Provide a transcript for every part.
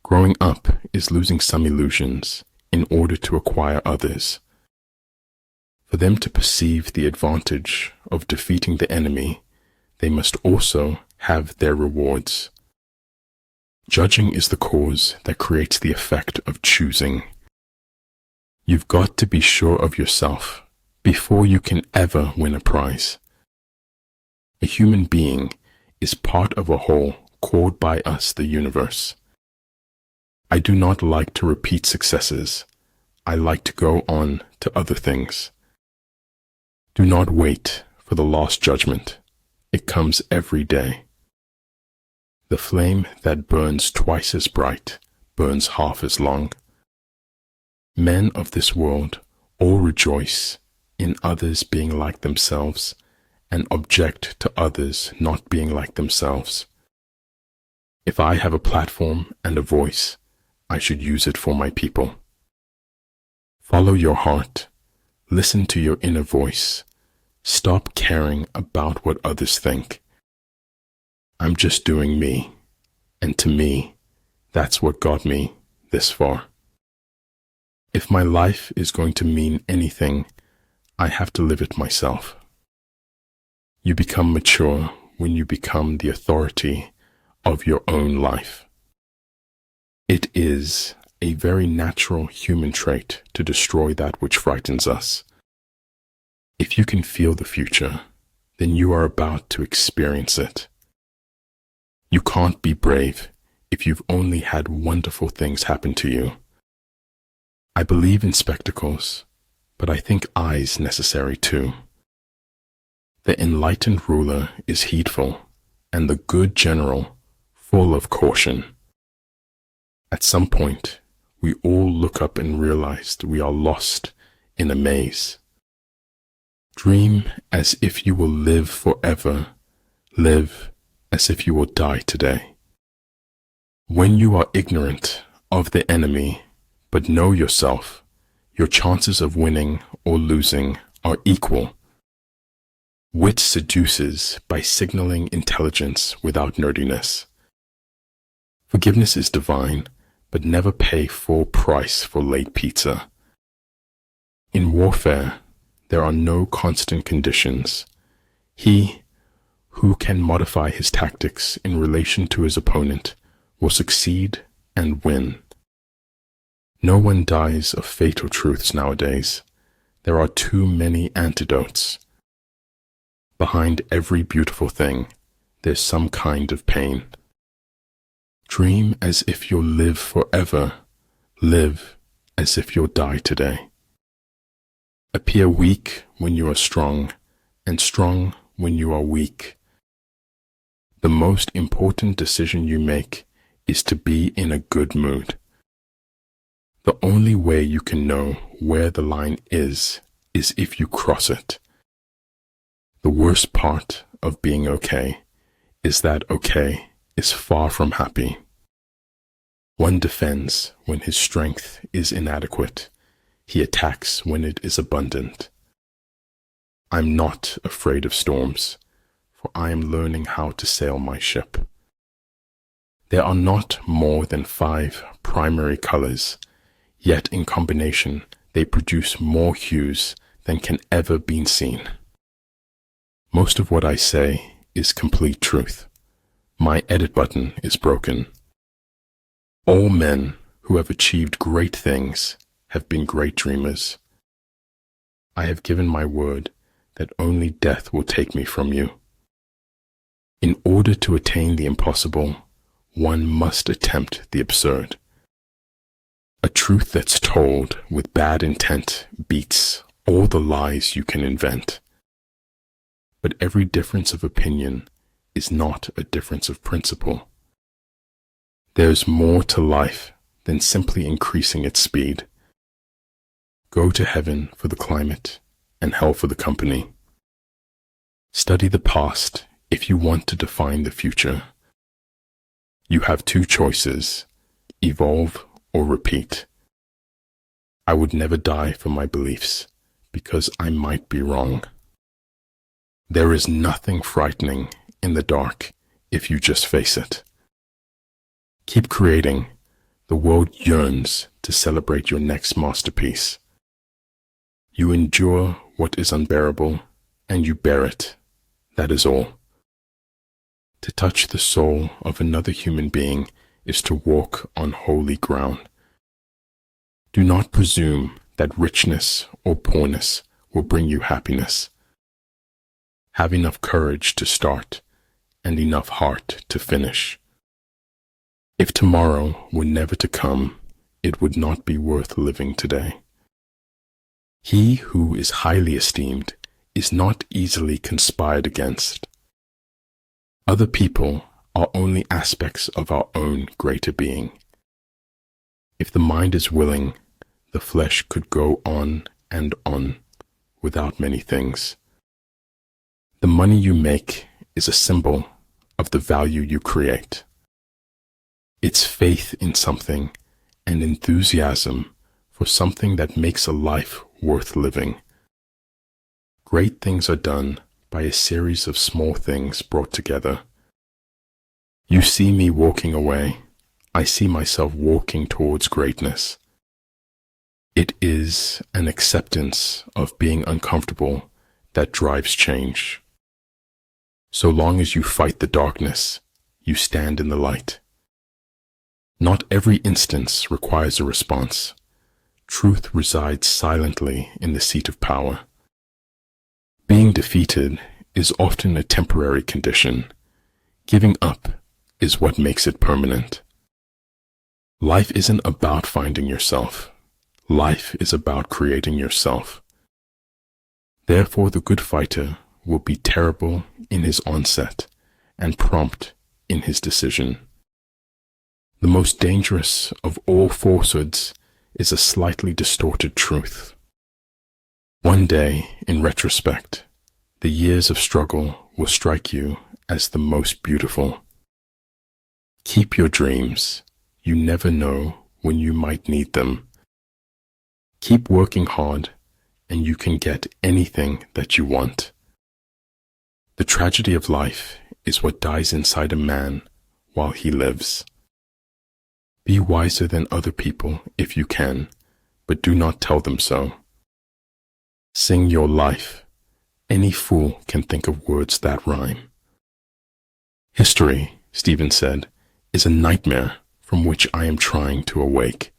Growing up is losing some illusions in order to acquire others. For them to perceive the advantage of defeating the enemy, they must also have their rewards. Judging is the cause that creates the effect of choosing. You've got to be sure of yourself before you can ever win a prize. A human being is part of a whole called by us the universe. I do not like to repeat successes. I like to go on to other things. Do not wait for the last judgment. It comes every day. The flame that burns twice as bright burns half as long. Men of this world all rejoice in others being like themselves and object to others not being like themselves. If I have a platform and a voice, I should use it for my people. Follow your heart. Listen to your inner voice. Stop caring about what others think. I'm just doing me, and to me, that's what got me this far. If my life is going to mean anything, I have to live it myself. You become mature when you become the authority of your own life. It is a very natural human trait to destroy that which frightens us. If you can feel the future, then you are about to experience it. You can't be brave if you've only had wonderful things happen to you. I believe in spectacles, but I think eyes necessary too. The enlightened ruler is heedful, and the good general full of caution. At some point, we all look up and realize we are lost in a maze. Dream as if you will live forever. Live as if you will die today. When you are ignorant of the enemy, but know yourself, your chances of winning or losing are equal. Wit seduces by signaling intelligence without nerdiness. Forgiveness is divine, but never pay full price for late pizza. In warfare, there are no constant conditions. He who can modify his tactics in relation to his opponent will succeed and win. No one dies of fatal truths nowadays. There are too many antidotes. Behind every beautiful thing, there's some kind of pain. Dream as if you'll live forever. Live as if you'll die today. Appear weak when you are strong, and strong when you are weak. The most important decision you make is to be in a good mood. The only way you can know where the line is if you cross it. The worst part of being okay is that okay is far from happy. One defends when his strength is inadequate. He attacks when it is abundant. I'm not afraid of storms, for I am learning how to sail my ship. There are not more than 5 primary colors, yet in combination they produce more hues than can ever be seen. Most of what I say is complete truth. My edit button is broken. All men who have achieved great things have been great dreamers. I have given my word that only death will take me from you. In order to attain the impossible, one must attempt the absurd. A truth that's told with bad intent beats all the lies you can invent. But every difference of opinion is not a difference of principle. There's more to life than simply increasing its speed. Go to heaven for the climate and hell for the company. Study the past if you want to define the future. You have 2 choices, evolve or repeat. I would never die for my beliefs because I might be wrong. There is nothing frightening in the dark if you just face it. Keep creating, The world yearns to celebrate your next masterpiece. You endure what is unbearable, and you bear it. That is all. To touch the soul of another human being is to walk on holy ground. Do not presume that richness or poorness will bring you happiness. Have enough courage to start and enough heart to finish. If tomorrow were never to come, it would not be worth living today. He who is highly esteemed is not easily conspired against. Other people are only aspects of our own greater being. If the mind is willing, the flesh could go on and on without many things. The money you make is a symbol of the value you create. It's faith in something and enthusiasm for something that makes a life worth living. Great things are done by a series of small things brought together. You see me walking away. I see myself walking towards greatness. It is an acceptance of being uncomfortable that drives change. So long as you fight the darkness, you stand in the light. Not every instance requires a response. Truth resides silently in the seat of power. Being defeated is often a temporary condition. Giving up is what makes it permanent. Life isn't about finding yourself. Life is about creating yourself. Therefore, the good fighter will be terrible in his onset and prompt in his decision. The most dangerous of all falsehoods is a slightly distorted truth. One day, in retrospect, the years of struggle will strike you as the most beautiful. Keep your dreams. You never know when you might need them. Keep working hard, and you can get anything that you want. The tragedy of life is what dies inside a man while he lives. Be wiser than other people if you can, but do not tell them so. Sing your life. Any fool can think of words that rhyme. History, Stephen said, is a nightmare from which I am trying to awake.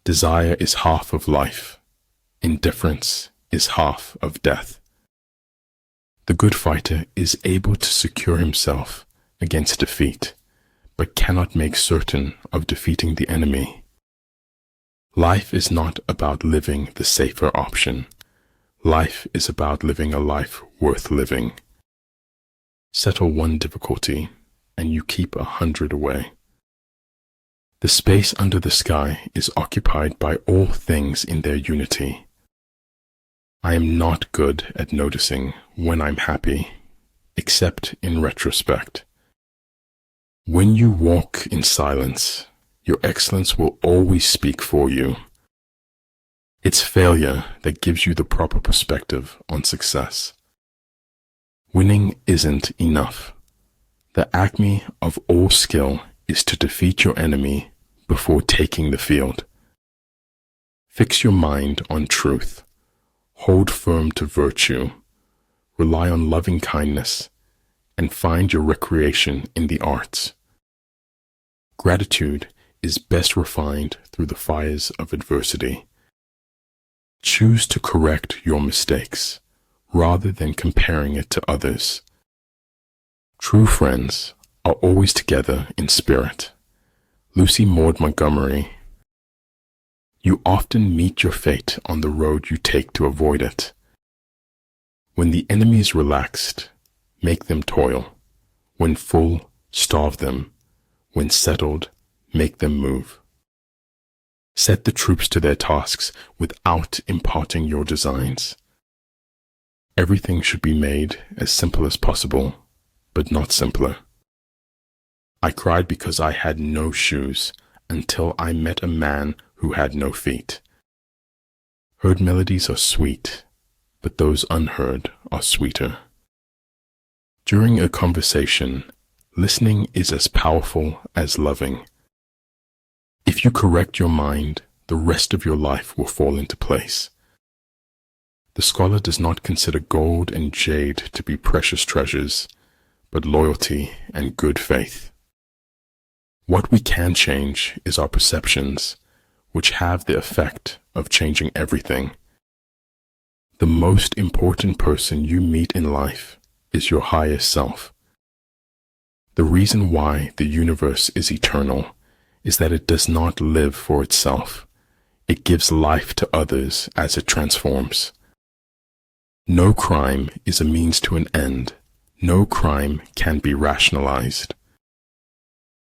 Desire is half of life. Indifference is half of death. The good fighter is able to secure himself against defeat, but cannot make certain of defeating the enemy. Life is not about living the safer option. Life is about living a life worth living. Settle one difficulty, and you keep 100 away. The space under the sky is occupied by all things in their unity. I am not good at noticing when I'm happy, except in retrospect. When you walk in silence, your excellence will always speak for you. It's failure that gives you the proper perspective on success. Winning isn't enough. The acme of all skill is to defeat your enemy before taking the field. Fix your mind on truth. Hold firm to virtue. Rely on loving kindness, and find your recreation in the arts. Gratitude is best refined through the fires of adversity. Choose to correct your mistakes rather than comparing it to others. True friends are always together in spirit. Lucy Maud Montgomery. You often meet your fate on the road you take to avoid it. When the enemy is relaxed, make them toil. When full, starve them. When settled, make them move. Set the troops to their tasks without imparting your designs. Everything should be made as simple as possible, but not simpler. I cried because I had no shoes until I met a man who had no feet. Heard melodies are sweet, but those unheard are sweeter. During a conversation, listening is as powerful as loving. If you correct your mind, the rest of your life will fall into place. The scholar does not consider gold and jade to be precious treasures, but loyalty and good faith. What we can change is our perceptions, which have the effect of changing everything. The most important person you meet in life is your higher self. The reason why the universe is eternal is that it does not live for itself. It gives life to others as it transforms. No crime is a means to an end. No crime can be rationalized.